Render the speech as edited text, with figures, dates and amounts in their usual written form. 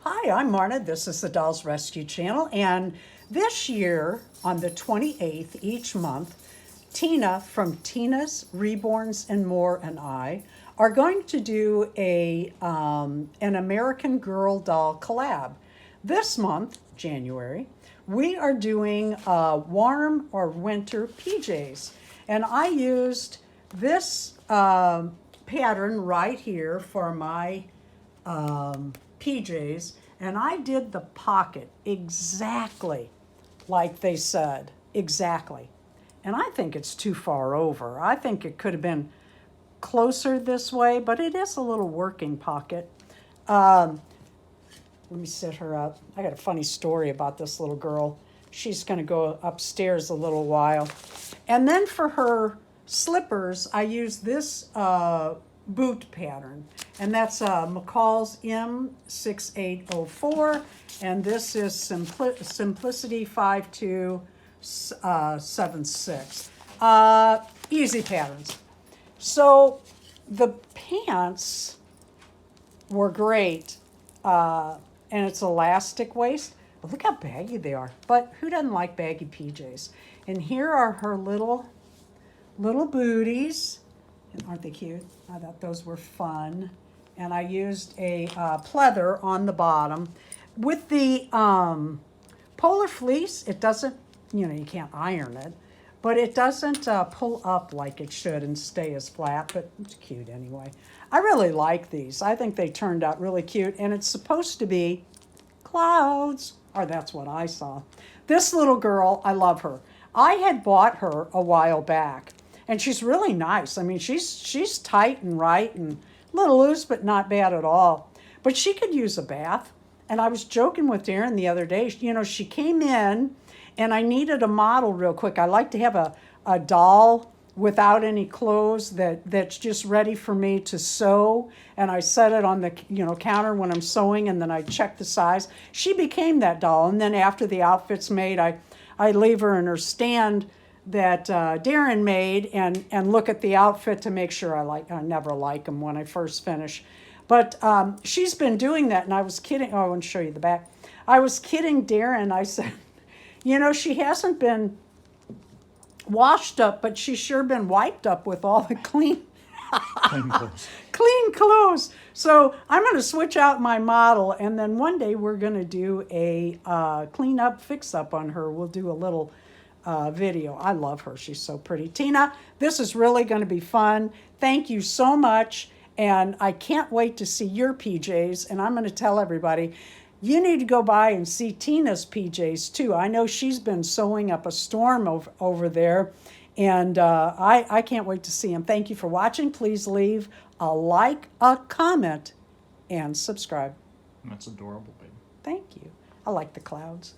Hi, I'm Marna. This is the Dolls Rescue Channel, and this year, on the 28th each month, Tina from Tina's Reborns and More and I are going to do an American Girl doll collab. This month, January, we are doing warm or winter PJs, and I used this pattern right here for my PJs, and I did the pocket exactly like they said, exactly. And I think it's too far over. I think it could have been closer this way, but it is a little working pocket. Let me set her up. I got a funny story about this little girl. She's going to go upstairs a little while. And then for her slippers, I use this boot pattern. And that's McCall's M6804. And this is Simplicity 5276. Easy patterns. So the pants were great. And it's elastic waist. But look how baggy they are. But who doesn't like baggy PJs? And here are her little booties. And aren't they cute? I thought those were fun. And I used a pleather on the bottom. With the polar fleece, it doesn't, you can't iron it, but it doesn't pull up like it should and stay as flat, but it's cute anyway. I really like these. I think they turned out really cute, and it's supposed to be clouds, or that's what I saw. This little girl, I love her. I had bought her a while back, and she's really nice. I mean, she's tight and right and a little loose, but not bad at all. But she could use a bath. And I was joking with Darren the other day. She came in, and I needed a model real quick. I like to have a doll without any clothes that's just ready for me to sew. And I set it on the counter when I'm sewing, and then I check the size. She became that doll. And then after the outfit's made, I leave her in her stand that Darren made and look at the outfit to make sure I never like them when I first finish. But she's been doing that, and I was kidding. Oh, I want to show you the back. I was kidding Darren. I said, she hasn't been washed up, but she's sure been wiped up with all the clean clothes. Clean clothes. So I'm going to switch out my model, and then one day we're going to do a clean up, fix up on her. We'll do a little video. I love her. She's so pretty. Tina, this is really going to be fun. Thank you so much. And I can't wait to see your PJs. And I'm going to tell everybody, you need to go by and see Tina's PJs too. I know she's been sewing up a storm over there. And I can't wait to see them. Thank you for watching. Please leave a like, a comment, and subscribe. That's adorable, baby. Thank you. I like the clouds.